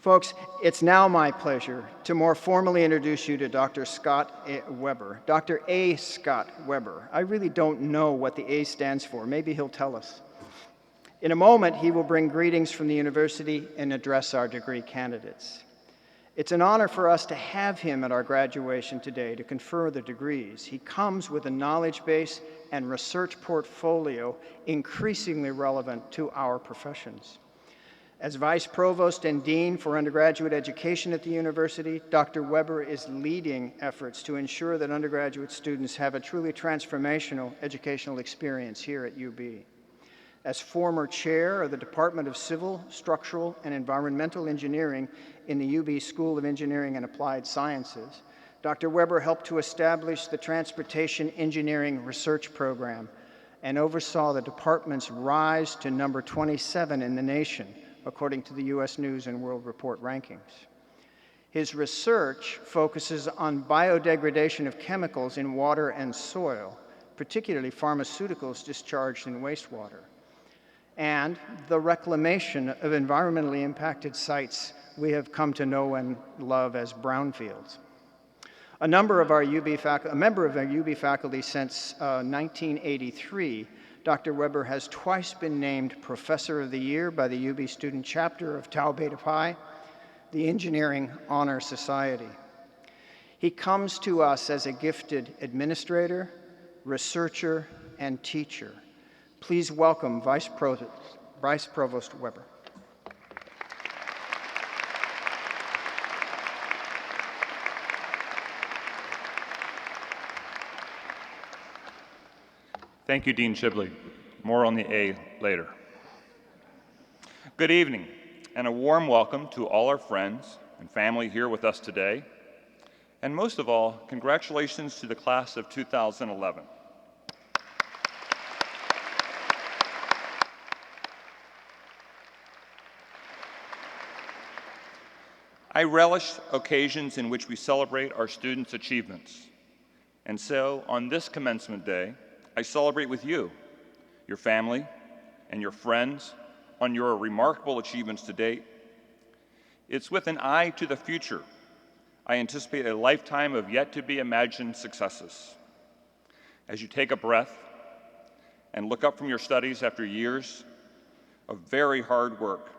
Folks, it's now my pleasure to more formally introduce you to Dr. Scott Weber. Dr. A. Scott Weber. I really don't know what the A stands for. Maybe he'll tell us. In a moment, he will bring greetings from the university and address our degree candidates. It's an honor for us to have him at our graduation today to confer the degrees. He comes with a knowledge base and research portfolio increasingly relevant to our professions. As Vice Provost and Dean for Undergraduate Education at the university, Dr. Weber is leading efforts to ensure that undergraduate students have a truly transformational educational experience here at UB. As former chair of the Department of Civil, Structural, and Environmental Engineering in the UB School of Engineering and Applied Sciences, Dr. Weber helped to establish the Transportation Engineering Research Program and oversaw the department's rise to number 27 in the nation, according to the U.S. News and World Report rankings. His research focuses on biodegradation of chemicals in water and soil, particularly pharmaceuticals discharged in wastewater, and the reclamation of environmentally impacted sites we have come to know and love as brownfields. A member of our UB faculty since 1983, Dr. Weber has twice been named Professor of the Year by the UB Student Chapter of Tau Beta Pi, the Engineering Honor Society. He comes to us as a gifted administrator, researcher, and teacher. Please welcome Vice Provost Weber. Thank you, Dean Shibley. More on the A later. Good evening, and a warm welcome to all our friends and family here with us today. And most of all, congratulations to the class of 2011. I relish occasions in which we celebrate our students' achievements. And so, on this commencement day, I celebrate with you, your family, and your friends on your remarkable achievements to date. It's with an eye to the future. I anticipate a lifetime of yet-to-be-imagined successes. As you take a breath and look up from your studies after years of very hard work,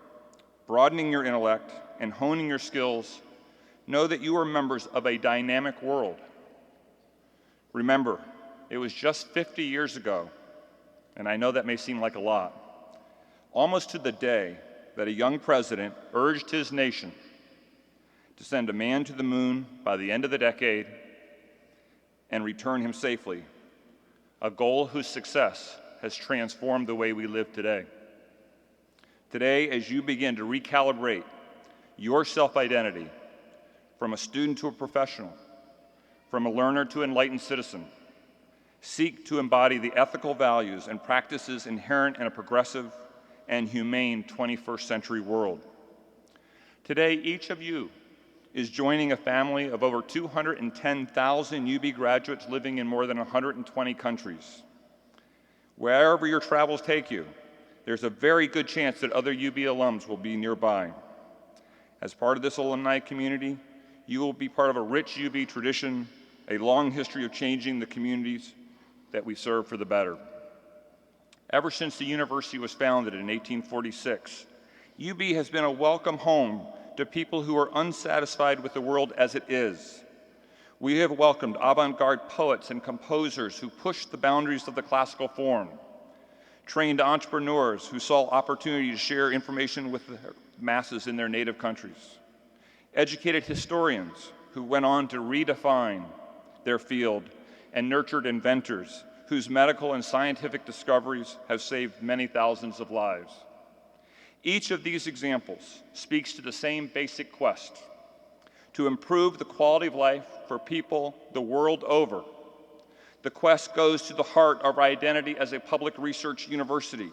broadening your intellect and honing your skills, know that you are members of a dynamic world. Remember, it was just 50 years ago, and I know that may seem like a lot, almost to the day that a young president urged his nation to send a man to the moon by the end of the decade and return him safely, a goal whose success has transformed the way we live today. Today, as you begin to recalibrate your self-identity from a student to a professional, from a learner to enlightened citizen, seek to embody the ethical values and practices inherent in a progressive and humane 21st century world. Today, each of you is joining a family of over 210,000 UB graduates living in more than 120 countries. Wherever your travels take you, there's a very good chance that other UB alums will be nearby. As part of this alumni community, you will be part of a rich UB tradition, a long history of changing the communities that we serve for the better. Ever since the university was founded in 1846, UB has been a welcome home to people who are unsatisfied with the world as it is. We have welcomed avant-garde poets and composers who pushed the boundaries of the classical form, trained entrepreneurs who saw opportunity to share information with the masses in their native countries, educated historians who went on to redefine their field, and nurtured inventors whose medical and scientific discoveries have saved many thousands of lives. Each of these examples speaks to the same basic quest: to improve the quality of life for people the world over. The quest goes to the heart of our identity as a public research university.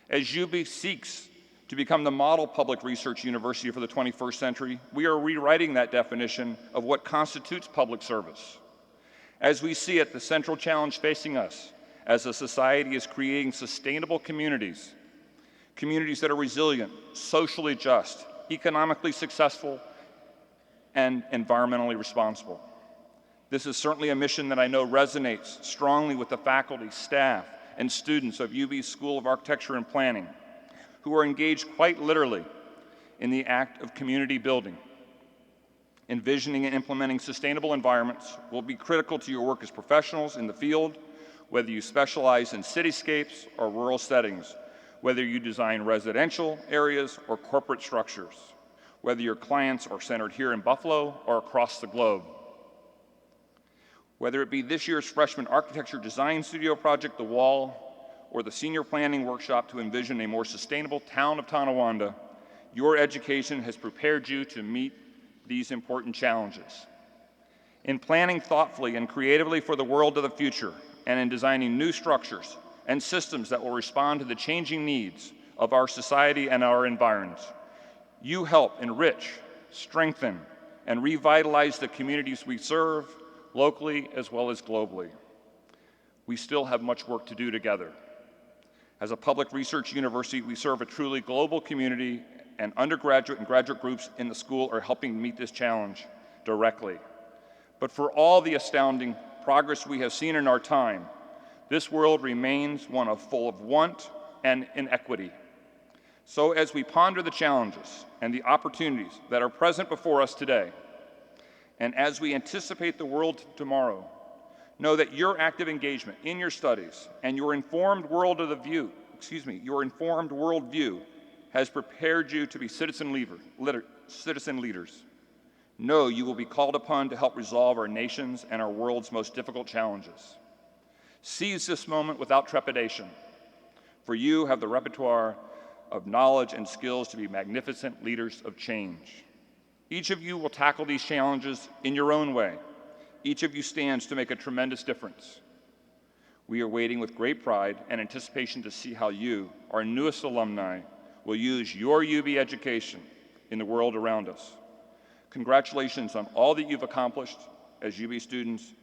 As UB seeks to become the model public research university for the 21st century, we are rewriting that definition of what constitutes public service. As we see it, the central challenge facing us as a society is creating sustainable communities that are resilient, socially just, economically successful, and environmentally responsible. This is certainly a mission that I know resonates strongly with the faculty, staff, and students of UB's School of Architecture and Planning, who are engaged quite literally in the act of community building. Envisioning and implementing sustainable environments will be critical to your work as professionals in the field, whether you specialize in cityscapes or rural settings, whether you design residential areas or corporate structures, whether your clients are centered here in Buffalo or across the globe. Whether it be this year's freshman architecture design studio project, The Wall, or the senior planning workshop to envision a more sustainable town of Tonawanda, your education has prepared you to meet these important challenges. In planning thoughtfully and creatively for the world of the future, and in designing new structures and systems that will respond to the changing needs of our society and our environs, you help enrich, strengthen, and revitalize the communities we serve, locally as well as globally. We still have much work to do together. As a public research university, we serve a truly global community, and undergraduate and graduate groups in the school are helping meet this challenge directly. But for all the astounding progress we have seen in our time, this world remains one full of want and inequity. So as we ponder the challenges and the opportunities that are present before us today, and as we anticipate the world tomorrow, know that your active engagement in your studies and your informed worldview has prepared you to be citizen leaders. Know you will be called upon to help resolve our nation's and our world's most difficult challenges. Seize this moment without trepidation, for you have the repertoire of knowledge and skills to be magnificent leaders of change. Each of you will tackle these challenges in your own way. Each of you stands to make a tremendous difference. We are waiting with great pride and anticipation to see how you, our newest alumni, will use your UB education in the world around us. Congratulations on all that you've accomplished as UB students,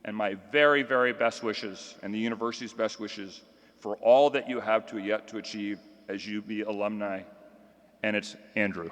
and my very, very best wishes, and the university's best wishes, for all that you have yet to achieve as UB alumni. And it's Andrew.